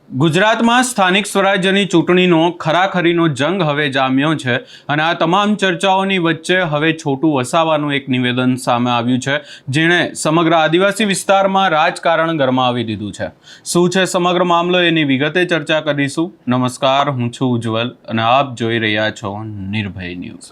ગુજરાતમાં સ્થાનિક સ્વરાજ્યની ચૂંટણીનો ખરાખરીનો જંગ હવે જામ્યો છે અને આ તમામ ચર્ચાઓની વચ્ચે હવે છોટુ વસાવાનું એક નિવેદન સામે આવ્યું છે, જેણે સમગ્ર આદિવાસી વિસ્તારમાં રાજકારણ ગરમાવી દીધું છે. શું છે સમગ્ર મામલો, એની વિગતે ચર્ચા કરીશું. નમસ્કાર, હું છું ઉજ્જવલ અને આપ જોઈ રહ્યા છો નિર્ભય ન્યૂઝ.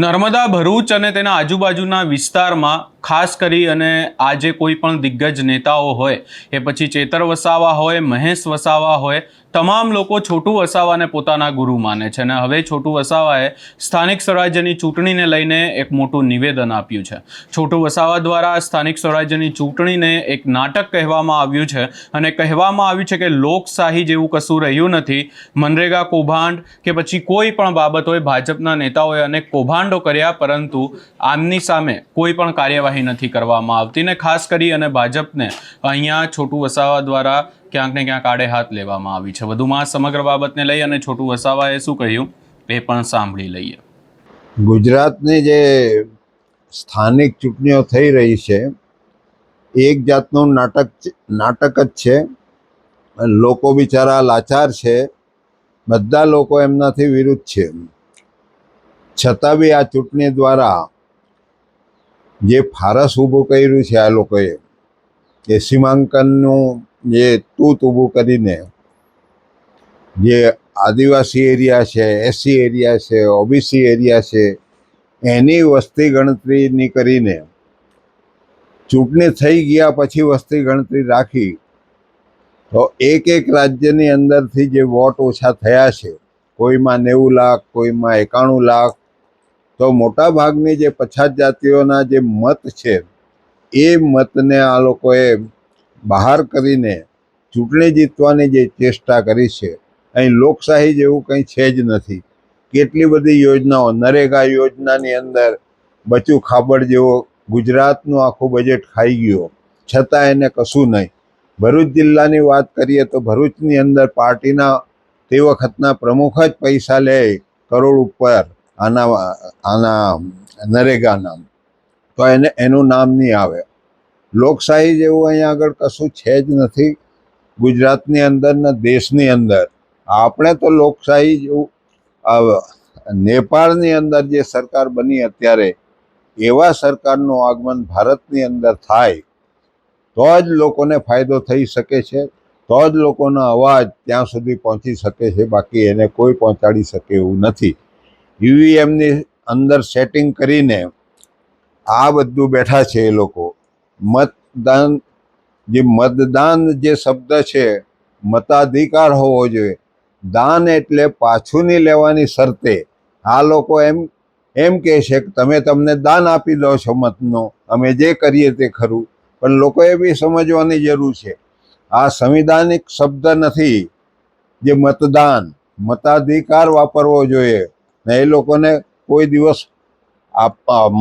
નર્મદા, ભરૂચ અને તેના આજુબાજુના વિસ્તારમાં ખાસ કરી અને આજે કોઈ પણ દિગ્ગજ નેતાઓ હોય, એ પછી ચેતર વસાવા હોય, મહેશ વસાવા હોય, તમામ લોકો છોટુ વસાવાને પોતાના ગુરુ માને છે. અને હવે છોટુ વસાવાએ સ્થાનિક સ્વરાજ્યની ચૂંટણીને લઈને એક મોટું નિવેદન આપ્યું છે. છોટુ વસાવા દ્વારા સ્થાનિક સ્વરાજ્યની ચૂંટણીને એક નાટક કહેવામાં આવ્યું છે અને કહેવામાં આવ્યું છે કે લોકશાહી જેવું કશું રહ્યું નથી. મનરેગા કૌભાંડ કે પછી કોઈ પણ બાબત હોય, ભાજપના નેતાઓએ અનેક કૌભાંડો કર્યા, પરંતુ આમની સામે કોઈ પણ કાર્યવાહી નથી કરવામાં આવતી. ને ખાસ કરી અને ભાજપને અહીંયા છોટુ વસાવા દ્વારા ક્યાંક ને ક્યાંક આડે હાથ લેવામાં આવી છે. વધુમાં સમગ્ર બાબતને લઈ અને છોટુ વસાવાએ શું કહ્યું એ પણ સાંભળી લઈએ. ગુજરાતની જે સ્થાનિક ચૂંટણીઓ થઈ રહી છે, એક જાતનું નાટક જ છે. લોકો બિચારા લાચાર છે, બધા લોકો એમનાથી વિરુદ્ધ છે. છતાં બી આ ચૂંટણી દ્વારા જે ફારસ ઊભું કર્યું છે આ લોકોએ, એ સીમાંકનનું જે તૂત ઊભું કરીને જે આદિવાસી એરિયા છે, એસસી એરિયા છે, ઓબીસી એરિયા છે, એની વસ્તી ગણતરીની કરીને ચૂંટણી થઈ ગયા પછી વસ્તી ગણતરી રાખી તો એક રાજ્યની અંદરથી જે વોટ ઓછા થયા છે, કોઈમાં 90 લાખ, કોઈમાં 91 લાખ, તો મોટા ભાગની જે પછાત જાતિઓના જે મત છે, એ મતને આ લોકોએ બહાર કરીને ચૂંટણી જીતવાની જે ચેષ્ટા કરી છે. અહીં લોકશાહી જેવું કંઈ છે જ નથી. કેટલી બધી યોજનાઓ, નરેગા યોજનાની અંદર બચુ ખાબડ જેવો ગુજરાતનું આખું બજેટ ખાઈ ગયો, છતાં એને કશું નહીં. ભરૂચ જિલ્લાની વાત કરીએ તો ભરૂચની અંદર પાર્ટીના તે વખતના પ્રમુખ જ પૈસા લે કરોડ ઉપર આના નરેગાના, તો એનું નામ નહીં આવે. લોકશાહી જેવું અહીંયા આગળ કશું છે જ નથી ગુજરાતની અંદર ને દેશની અંદર. આપણે તો લોકશાહી જેવું નેપાળની અંદર જે સરકાર બની અત્યારે, એવા સરકારનું આગમન ભારતની અંદર થાય તો જ લોકોને ફાયદો થઈ શકે છે, તો જ લોકોનો અવાજ ત્યાં સુધી પહોંચી શકે છે. બાકી એને કોઈ પહોંચાડી શકે એવું નથી. ઈવીએમની અંદર સેટિંગ કરીને આ બધું બેઠા છે એ લોકો. મતદાન જે શબ્દ છે, મતાધિકાર હોવો જોઈએ. દાન એટલે પાછું નહીં લેવાની શરતે આ લોકો એમ કહે છે કે તમને દાન આપી દો છો મતનો, અમે જે કરીએ તે ખરું. પણ લોકોએ બી સમજવાની જરૂર છે, આ સંવિધાનિક શબ્દ નથી. જે મતાધિકાર વાપરવો જોઈએ ને એ લોકોને કોઈ દિવસ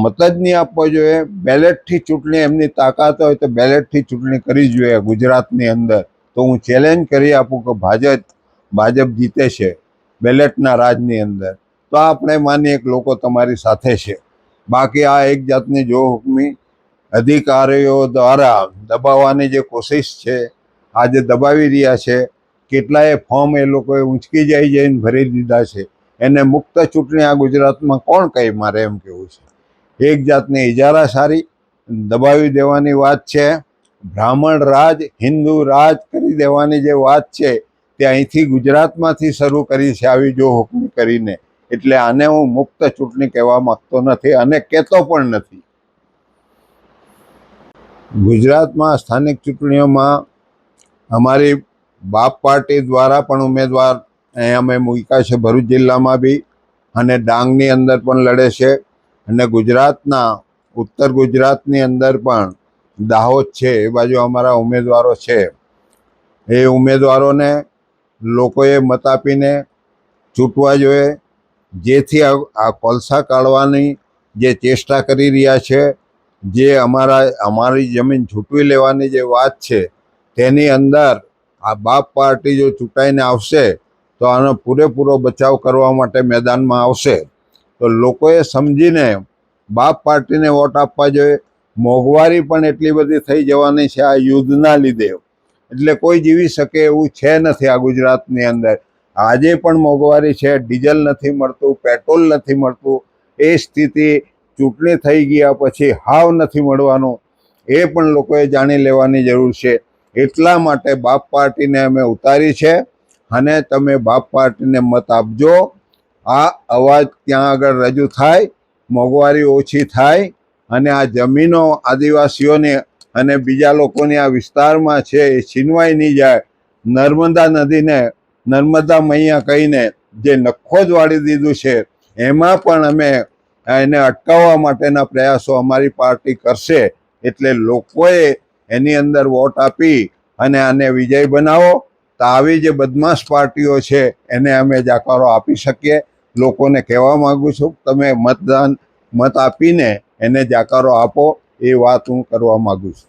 મત જ નહીં આપવો જોઈએ. બેલેટથી ચૂંટણી એમની તાકાત હોય તો બેલેટથી ચૂંટણી કરવી જોઈએ ગુજરાતની અંદર. તો હું ચેલેન્જ કરી આપું કે ભાજપ જીતે છે બેલેટના રાજની અંદર, તો આપણે માનીએ કે લોકો તમારી સાથે છે. બાકી આ એક જાતની જો હુકમી અધિકારીઓ દ્વારા દબાવવાની જે કોશિશ છે, આજે દબાવી રહ્યા છે. કેટલાય ફોર્મ એ લોકોએ ઊંચકી જઈને ભરી દીધા છે. એને મુક્ત ચૂંટણી આ ગુજરાતમાં કોણ કહે, મારે એમ કહેવું છે. એક જાતની ઇજારાશારી દબાવી દેવાની વાત છે. બ્રાહ્મણ રાજ, હિન્દુ રાજ કરી દેવાની જે વાત છે, તે અહીંથી ગુજરાતમાંથી શરૂ કરી છે આવી જો હુકમી કરીને. એટલે આને હું મુક્ત ચૂંટણી કહેવા માંગતો નથી અને કહેતો પણ નથી. ગુજરાતમાં સ્થાનિક ચૂંટણીઓમાં અમારી બાપ પાર્ટી દ્વારા પણ ઉમેદવાર અમે મૂક્યા છે, ભરૂચ જિલ્લામાં બી અને ડાંગની અંદર પણ લડે છે. અને ગુજરાતના ઉત્તર ગુજરાતની અંદર પણ દાહોદ છે, એ બાજુ અમારા ઉમેદવારો છે. એ ઉમેદવારોને લોકોએ મત આપીને ચૂંટવા જોઈએ, જેથી આ કોલસા કાઢવાની જે ચેષ્ટા કરી રહ્યા છે, જે અમારી જમીન છૂટવી લેવાની જે વાત છે, તેની અંદર આ બાપ પાર્ટી જો ચૂંટાઈને આવશે તો આનો પૂરેપૂરો બચાવ કરવા માટે મેદાનમાં આવશે. તો લોકોએ સમજીને બાપ પાર્ટીને વોટ આપવા જોઈએ. મોંઘવારી પણ એટલી બધી થઈ જવાની છે આ યુદ્ધના લીધે, એટલે કોઈ જીવી શકે એવું છે નથી આ ગુજરાતની અંદર. આજે પણ મોંઘવારી છે, ડીઝલ નથી મળતું, પેટ્રોલ નથી મળતું. એ સ્થિતિ ચૂંટણી થઈ ગયા પછી હાવ નથી મળવાનું, એ પણ લોકોએ જાણી લેવાની જરૂર છે. એટલા માટે બાપ પાર્ટીને અમે ઉતારી છે અને તમે બાપ પાર્ટીને મત આપજો. આ અવાજ ત્યાં આગળ રજૂ થાય, મોંઘવારી ઓછી થાય અને આ જમીનો આદિવાસીઓને અને બીજા લોકોની આ વિસ્તારમાં છે એ છીનવાઈ નહીં જાય. નર્મદા નદીને નર્મદા મૈયા કહીને જે નખો જ વાળી દીધું છે, એમાં પણ અમે એને અટકાવવા માટેના પ્રયાસો અમારી પાર્ટી કરશે. એટલે લોકોએ એની અંદર વોટ આપી અને આને વિજય બનાવો. તો આવી જે બદમાશ પાર્ટીઓ છે એને અમે જાકારો આપી શકીએ. લોકોને કહેવા માગું છું, તમે મત આપીને એને જાકારો આપો, એ વાત હું કરવા માગું છું.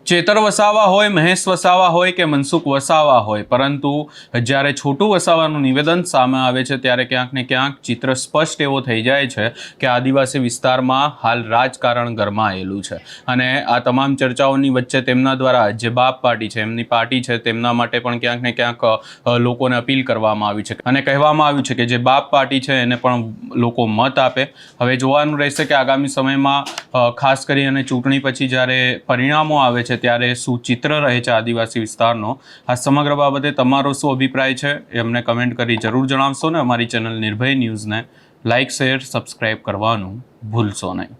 ચેતર વસાવા હોય, મહેશ વસાવા હોય કે મનસુખ વસાવા હોય, પરંતુ જ્યારે છોટું વસાવાનું નિવેદન સામે આવે છે ત્યારે ક્યાંક ને ક્યાંક ચિત્ર સ્પષ્ટ એવો થઈ જાય છે કે આદિવાસી વિસ્તારમાં હાલ રાજકારણ ગરમાયેલું છે. અને આ તમામ ચર્ચાઓની વચ્ચે તેમના દ્વારા જે બાપ પાર્ટી છે, એમની પાર્ટી છે, તેમના માટે પણ ક્યાંક ને ક્યાંક લોકોને અપીલ કરવામાં આવી છે અને કહેવામાં આવ્યું છે કે જે બાપ પાર્ટી છે એને પણ લોકો મત આપે. હવે જોવાનું રહેશે કે આગામી સમયમાં ખાસ કરી અને ચૂંટણી પછી જ્યારે પરિણામો આવે છે ત્યારે શું ચિત્ર રહે છે આદિવાસી વિસ્તારનો. આ સમગ્ર બાબતે તમારો શું અભિપ્રાય છે એ અમને કમેન્ટ કરી જરૂર જણાવશો ને અમારી ચેનલ નિર્ભય ન્યૂઝને લાઇક, શેર, સબસ્ક્રાઇબ કરવાનું ભૂલશો નહીં.